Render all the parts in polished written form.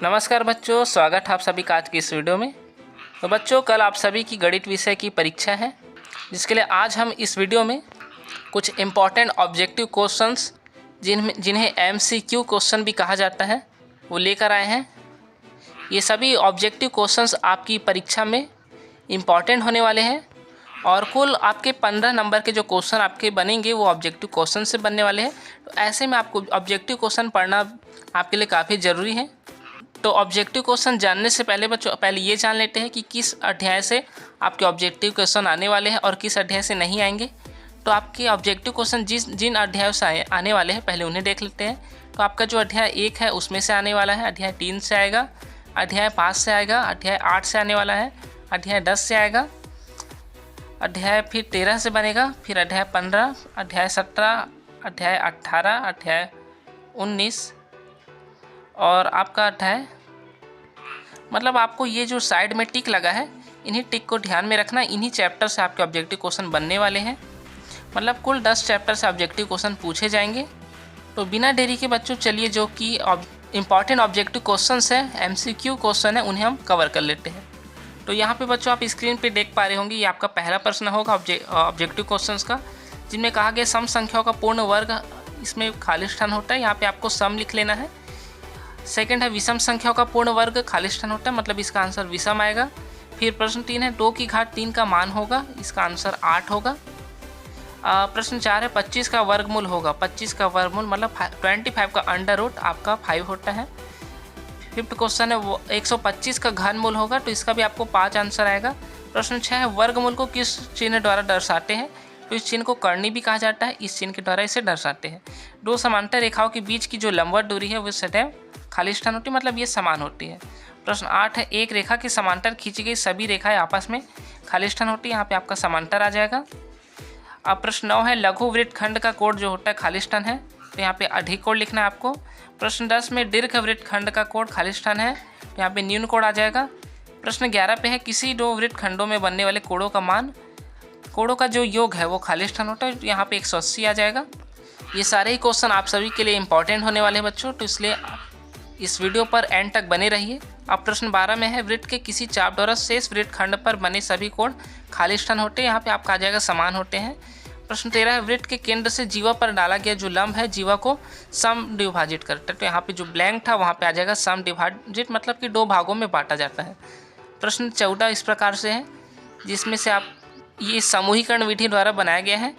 नमस्कार बच्चों, स्वागत है आप सभी का आज की इस वीडियो में। तो बच्चों, कल आप सभी की गणित विषय की परीक्षा है, जिसके लिए आज हम इस वीडियो में कुछ इम्पॉर्टेंट ऑब्जेक्टिव क्वेश्चंस जिन्हें MCQ क्वेश्चन भी कहा जाता है वो लेकर आए हैं। ये सभी ऑब्जेक्टिव क्वेश्चंस आपकी परीक्षा में इम्पॉर्टेंट होने वाले हैं और कुल आपके 15 नंबर के जो क्वेश्चन आपके बनेंगे वो ऑब्जेक्टिव क्वेश्चन से बनने वाले हैं। तो ऐसे में आपको ऑब्जेक्टिव क्वेश्चन पढ़ना आपके लिए काफ़ी ज़रूरी है। तो ऑब्जेक्टिव क्वेश्चन जानने से पहले बच्चों, पहले ये जान लेते हैं कि किस अध्याय से आपके ऑब्जेक्टिव क्वेश्चन आने वाले हैं और किस अध्याय से नहीं आएंगे। तो आपके ऑब्जेक्टिव क्वेश्चन जिन अध्यायों से आने वाले हैं पहले उन्हें देख लेते हैं। तो आपका जो अध्याय 1 है उसमें से आने वाला है, अध्याय 3 से आएगा, अध्याय 5 से आएगा, अध्याय 8 से आने वाला है, अध्याय 10 से आएगा, अध्याय फिर 13 से बनेगा, फिर अध्याय 15, अध्याय 17, अध्याय 18, अध्याय 19 और आपका अध्याय, मतलब आपको ये जो साइड में टिक लगा है इन्हीं टिक को ध्यान में रखना। इन्हीं चैप्टर से आपके ऑब्जेक्टिव क्वेश्चन बनने वाले हैं। मतलब कुल 10 चैप्टर से ऑब्जेक्टिव क्वेश्चन पूछे जाएंगे। तो बिना देरी के बच्चों चलिए जो कि इम्पॉर्टेंट ऑब्जेक्टिव क्वेश्चंस हैं, MCQ क्वेश्चन है, उन्हें हम कवर कर लेते हैं। तो यहाँ पे बच्चों आप स्क्रीन पे देख पा रहे होंगे, ये आपका पहला प्रश्न होगा ऑब्जेक्टिव क्वेश्चंस का, जिनमें कहा गया सम संख्याओं का पूर्ण वर्ग इसमें खाली स्थान होता है। यहाँ पे आपको सम लिख लेना है। सेकंड है विषम संख्याओं का पूर्ण वर्ग खाली स्थान होता है, मतलब इसका आंसर विषम आएगा। फिर प्रश्न 3 है 2 की घात 3 का मान होगा, इसका आंसर 8 होगा। प्रश्न 4 है 25 का वर्गमूल होगा, 25 का वर्गमूल मतलब 25 का अंडर रूट आपका 5 होता है। फिफ्थ क्वेश्चन है वो 125 का घनमूल होगा, तो इसका भी आपको 5 आंसर आएगा। प्रश्न 6 है वर्गमूल को किस चिन्ह द्वारा दर्शाते हैं, तो इस चिन्ह को कर्णी भी कहा जाता है, इस चिन्ह के द्वारा इसे दर्शाते हैं। दो समांतर रेखाओं के बीच की जो लंबवत दूरी है वो सदैव खाली स्थान होती है, मतलब ये समान होती है। प्रश्न 8 है एक रेखा के समांतर खींची गई सभी रेखाएं आपस में खाली स्थान होती है, यहाँ पे आपका समांतर आ जाएगा। अब प्रश्न 9 है लघु वृत्तखंड का कोण जो होता है खाली स्थान है, तो यहाँ पे अधिक कोण लिखना है आपको। प्रश्न 10 में दीर्घ वृत्तखंड का कोण खाली स्थान है, तो यहाँ पे न्यून कोण आ जाएगा। प्रश्न 11 पे है किसी दो वृत्तखंडों में बनने वाले कोणों का मान, कोणों का जो योग है वो खाली स्थान होता है, तो यहाँ पे 180 आ जाएगा। ये सारे ही क्वेश्चन आप सभी के लिए इंपॉर्टेंट होने वाले हैं बच्चों, तो इसलिए इस वीडियो पर एंड तक बने रहिए। अब प्रश्न 12 में है वृत्त के किसी चाप द्वारा शेष वृत्तखंड पर बने सभी कोण खाली स्थान होते हैं, यहाँ पे आपका आ जाएगा समान होते हैं। प्रश्न 13 है वृत्त के केंद्र से जीवा पर डाला गया जो लंब है जीवा को सम विभाजित करता है, तो यहाँ पे जो ब्लैंक था वहाँ पे आ जाएगा सम विभाजित, मतलब कि 2 भागों में बांटा जाता है। प्रश्न 14 इस प्रकार से है, जिसमें से आप ये समूहीकरण विधि द्वारा बनाया गया है।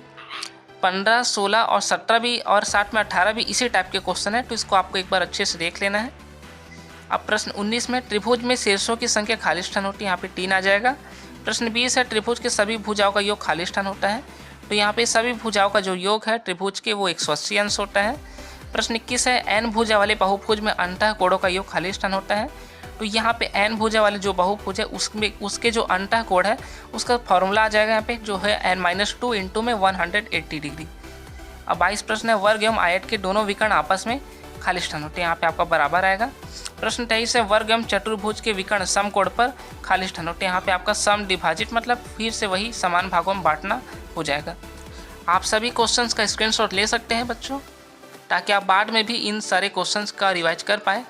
15, 16 और 17 भी और साथ में 18 भी इसी टाइप के क्वेश्चन है, तो इसको आपको एक बार अच्छे से देख लेना है। अब प्रश्न 19 में त्रिभुज में शीर्षों की संख्या खाली स्थान होती है, यहाँ पे 3 आ जाएगा। प्रश्न 20 है त्रिभुज के सभी भुजाओं का योग खाली स्थान होता है, तो यहाँ पे सभी भुजाओं का जो योग है त्रिभुज के वो 180 अंश होता है। प्रश्न 21 है n भुजा वाले बहुभुज में अंतः कोणों का योग खाली स्थान होता है, तो यहाँ पे n भुजा वाले जो बहुभुज है उसके जो अंतः कोण है उसका फॉर्मूला आ जाएगा यहाँ पे, जो है n-2 इंटू में 180 डिग्री। अब 22 प्रश्न है वर्ग एवं आयत के दोनों विकर्ण आपस में खाली स्थान होते हैं, यहाँ पे आपका बराबर आएगा। प्रश्न 23 है वर्ग एवं चतुर्भुज के विकर्ण समकोण पर खाली स्थान होते हैं, यहाँ पे आपका सम विभाजित, मतलब फिर से वही समान भागों में बांटना हो जाएगा। आप सभी क्वेश्चंस का स्क्रीनशॉट ले सकते हैं बच्चों, ताकि आप बाद में भी इन सारे क्वेश्चंस का रिवाइज कर पाए,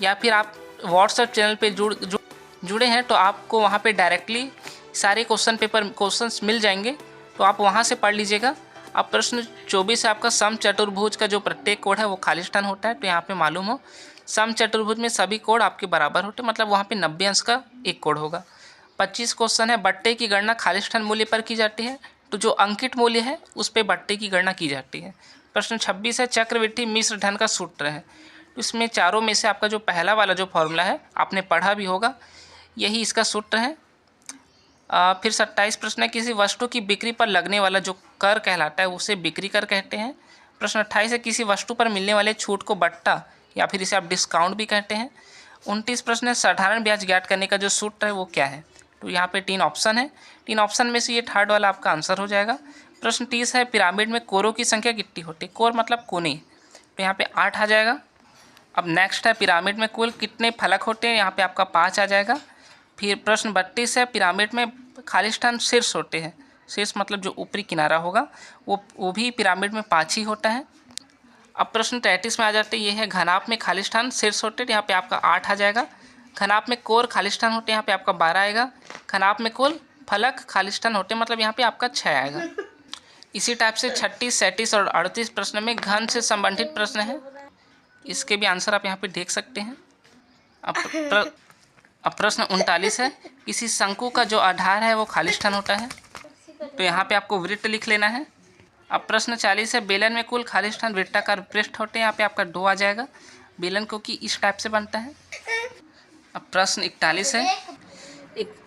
या फिर आप व्हाट्सएप चैनल पे जुड़े हैं तो आपको वहाँ पे डायरेक्टली सारे क्वेश्चंस मिल जाएंगे, तो आप वहाँ से पढ़ लीजिएगा। अब प्रश्न 24 है आपका सम चतुर्भुज का जो प्रत्येक कोण है वो खाली स्थान होता है, तो यहाँ पे मालूम हो सम चतुर्भुज में सभी कोण आपके बराबर होते हैं, मतलब वहाँ पे 90 अंश का एक कोण होगा। 25 क्वेश्चन है बट्टे की गणना खाली स्थान मूल्य पर की जाती है, तो जो अंकित मूल्य है उस पर बट्टे की गणना की जाती है। प्रश्न 26 है चक्रवृद्धि मिश्र धन का सूत्र है, तो इसमें चारों में से आपका जो पहला वाला जो फॉर्मूला है आपने पढ़ा भी होगा, यही इसका सूत्र है। फिर 27 प्रश्न है किसी वस्तु की बिक्री पर लगने वाला जो कर कहलाता है उसे बिक्री कर कहते हैं। प्रश्न 28 है किसी वस्तु पर मिलने वाले छूट को बट्टा या फिर इसे आप डिस्काउंट भी कहते हैं। 29 प्रश्न है साधारण ब्याज ज्ञात करने का जो सूत्र है वो क्या है, तो यहाँ पे 3 ऑप्शन है, 3 ऑप्शन में से ये थर्ड वाला आपका आंसर हो जाएगा। प्रश्न 30 है पिरामिड में कोरों की संख्या कितनी होती है, कोर मतलब कोने, तो यहाँ पे 8 आ जाएगा। अब नेक्स्ट है पिरामिड में कुल कितने फलक होते हैं, यहाँ पे आपका 5 आ जाएगा। फिर प्रश्न 32 है पिरामिड में खाली स्थान शीर्ष होते हैं, शीर्ष मतलब जो ऊपरी किनारा होगा वो भी पिरामिड में 5 ही होता है। अब प्रश्न 33 में आ जाते ये है घनाभ में खाली स्थान शीर्ष होते, यहाँ पे आपका 8 आ जाएगा। घनाभ में कोर खाली स्थान होते, यहाँ पे आपका 12 आएगा। घनाभ में कुल फलक खाली स्थान होते, मतलब यहाँ पे आपका 6 आएगा। इसी टाइप से 36, 37 और 38 प्रश्न में घन से संबंधित प्रश्न है, इसके भी आंसर आप यहाँ पे देख सकते हैं। अब प्रश्न 39 है किसी शंकु का जो आधार है वो खाली स्थान होता है, तो यहाँ पे आपको वृत्त लिख लेना है। अब प्रश्न 40 है बेलन में कुल खाली स्थान वृत्ताकार पृष्ठ होते हैं, यहाँ पे आपका 2 आ जाएगा। बेलन क्योंकि इस टाइप से बनता है। अब प्रश्न 41 है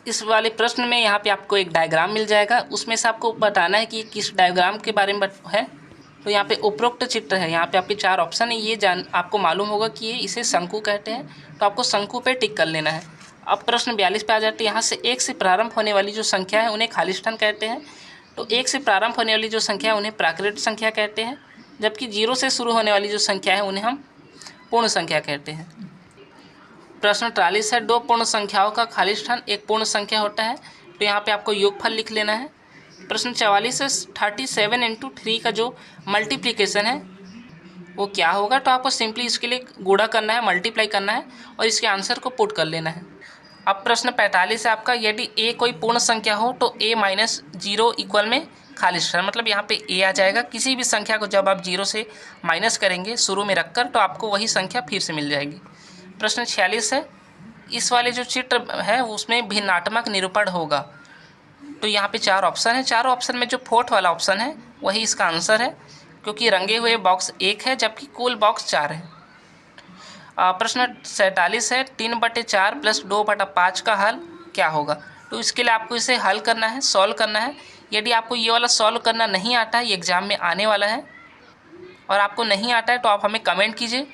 इस वाले प्रश्न में यहाँ पे आपको एक डायग्राम मिल जाएगा, उसमें से आपको बताना है कि किस डायग्राम के बारे में है। तो यहाँ पे उपरोक्त चित्र है, यहाँ पे आपके 4 ऑप्शन है, ये आपको मालूम होगा कि ये इसे शंकु कहते हैं, तो आपको शंकु पे टिक कर लेना है। अब प्रश्न 42 पे आ जाते हैं यहाँ से 1 से प्रारंभ होने वाली जो संख्या है उन्हें खाली स्थान कहते हैं। तो 1 से प्रारंभ होने वाली जो संख्या है उन्हें प्राकृत संख्या कहते हैं, जबकि 0 से शुरू होने वाली जो संख्या है उन्हें हम पूर्ण संख्या कहते हैं। प्रश्न 43 है 2 पूर्ण संख्याओं का खाली स्थान एक पूर्ण संख्या होता है, तो यहाँ पे आपको योगफल लिख लेना है। प्रश्न 44 है 37 × 3 का जो मल्टीप्लिकेशन है वो क्या होगा, तो आपको सिंपली इसके लिए गुणा करना है, मल्टीप्लाई करना है और इसके आंसर को पुट कर लेना है। अब प्रश्न 45 है आपका यदि a कोई पूर्ण संख्या हो तो a - 0 इक्वल में खाली स्थान, मतलब यहाँ पे a आ जाएगा। किसी भी संख्या को जब आप 0 से माइनस करेंगे शुरू में रखकर, तो आपको वही संख्या फिर से मिल जाएगी। प्रश्न 46 है इस वाले जो चित्र है उसमें भिन्नात्मक निरूपण होगा, तो यहाँ पे 4 ऑप्शन है। चारों ऑप्शन में जो फोर्थ वाला ऑप्शन है वही इसका आंसर है, क्योंकि रंगे हुए बॉक्स 1 है जबकि कुल बॉक्स 4 है। प्रश्न 47 है 3/4 + 2/5 का हल क्या होगा, तो इसके लिए आपको इसे हल करना है, सॉल्व करना है। यदि आपको ये वाला सॉल्व करना नहीं आता है, ये एग्ज़ाम में आने वाला है और आपको नहीं आता है तो आप हमें कमेंट कीजिए।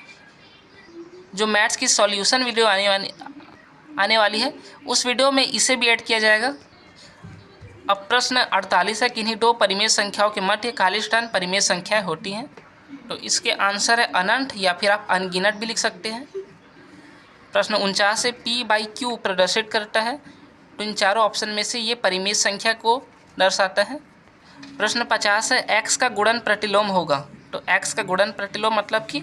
जो मैथ्स की सॉल्यूशन वीडियो आने वाली है उस वीडियो में इसे भी ऐड किया जाएगा। अब प्रश्न 48 है किन्हीं 2 परिमेय संख्याओं के मध्य खाली स्थान परिमेय संख्याएं होती हैं, तो इसके आंसर है अनंत या फिर आप अनगिनत भी लिख सकते हैं। प्रश्न 49 है p/q प्रदर्शित करता है, तो इन चारों ऑप्शन में से ये परिमेय संख्या को दर्शाता है। प्रश्न 50 है x का गुणन प्रतिलोम होगा, तो x का गुणन प्रतिलोम मतलब कि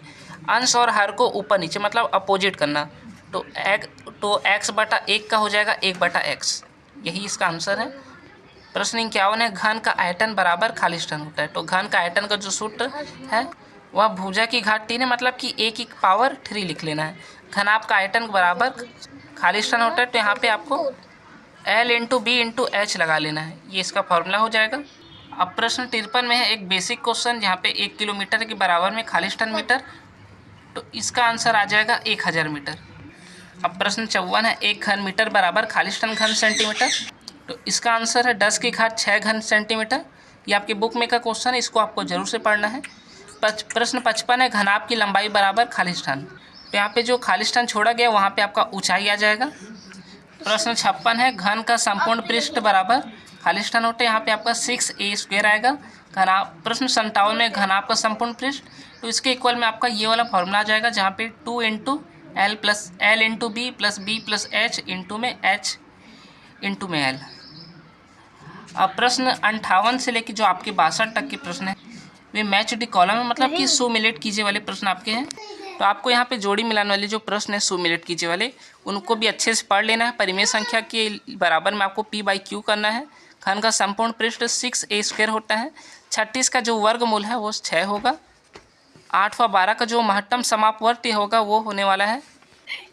अंश और हर को ऊपर नीचे मतलब अपोजिट करना, तो x/1 का हो जाएगा 1/x, यही इसका आंसर है। प्रश्न 51 है घन का आयतन बराबर खाली स्थान होता है, तो घन का आयतन का जो सूत्र है वह भुजा की घात 3 है, मतलब कि a की पावर 3 लिख लेना है। घनाभ का आयतन बराबर खाली स्थान होता है, तो यहाँ पे आपको L × B × H लगा लेना है, ये इसका फॉर्मूला हो जाएगा। अब प्रश्न 53 में है एक बेसिक क्वेश्चन जहाँ पे 1 किलोमीटर के बराबर में खाली स्थान मीटर, तो इसका आंसर आ जाएगा 1000 मीटर। अब प्रश्न 54 है 1 घन मीटर बराबर खाली स्थान घन सेंटीमीटर, तो इसका आंसर है 10 की घात 6 घन सेंटीमीटर। ये आपके बुक में का क्वेश्चन है, इसको आपको जरूर से पढ़ना है। प्रश्न 55 है घनाभ की लंबाई बराबर खाली स्थान, तो यहाँ पे जो खाली स्थान छोड़ा गया वहाँ पे आपका ऊंचाई आ जाएगा। प्रश्न 56 है घन का संपूर्ण पृष्ठ बराबर खाली स्थान होते हैं, यहाँ पे आपका 6a² आएगा। प्रश्न 57 में घनाभ का संपूर्ण पृष्ठ, तो इसके इक्वल में आपका ये वाला फॉर्मूला आ जाएगा जहाँ पे 2 × L × B + B + H × L। अब प्रश्न 58 से लेकर जो आपके 62 तक के प्रश्न हैं वे मैच द कॉलम है, मतलब कि सुमिलेट कीजिए वाले प्रश्न आपके हैं। तो आपको यहाँ पे जोड़ी मिलान वाले जो प्रश्न है सुमिलेट कीजिए वाले, उनको भी अच्छे से पढ़ लेना है। परिमेय संख्या के बराबर में आपको p/q करना है। घन का संपूर्ण पृष्ठ 6a² होता है। 36 का जो वर्गमूल है वो 6 होगा। 8 व 12 का जो महत्तम समापवर्ती होगा वो होने वाला है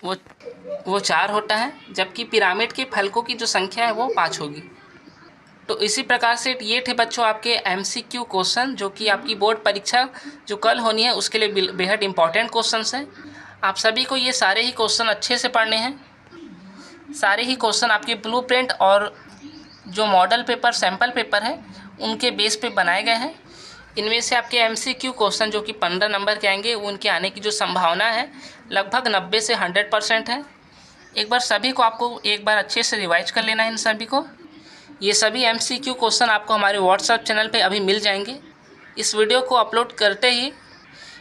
वो 4 होता है, जबकि पिरामिड के फलकों की जो संख्या है वो 5 होगी। तो इसी प्रकार से ये थे बच्चों आपके MCQ क्वेश्चन, जो कि आपकी बोर्ड परीक्षा जो कल होनी है उसके लिए बेहद इंपॉर्टेंट क्वेश्चंस हैं। आप सभी को ये सारे ही क्वेश्चन अच्छे से पढ़ने हैं। सारे ही क्वेश्चन आपके ब्लूप्रिंट और जो मॉडल पेपर सैम्पल पेपर है उनके बेस पे बनाए गए हैं। इनमें से आपके MCQ क्वेश्चन जो कि 15 नंबर के आएंगे उनके आने की जो संभावना है लगभग 90 से 100% है। एक बार सभी को आपको एक बार अच्छे से रिवाइज कर लेना है इन सभी को। ये सभी MCQ क्वेश्चन आपको हमारे WhatsApp चैनल पे अभी मिल जाएंगे। इस वीडियो को अपलोड करते ही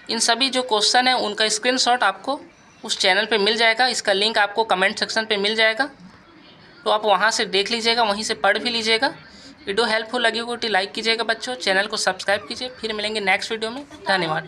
इन सभी जो क्वेश्चन है उनका स्क्रीनशॉट आपको उस चैनल पे मिल जाएगा। इसका लिंक आपको कमेंट सेक्शन पे मिल जाएगा, तो आप वहाँ से देख लीजिएगा, वहीं से पढ़ भी लीजिएगा। वीडियो हेल्पफुल लगी हो तो लाइक कीजिएगा बच्चों, चैनल को सब्सक्राइब कीजिए। फिर मिलेंगे नेक्स्ट वीडियो में। धन्यवाद।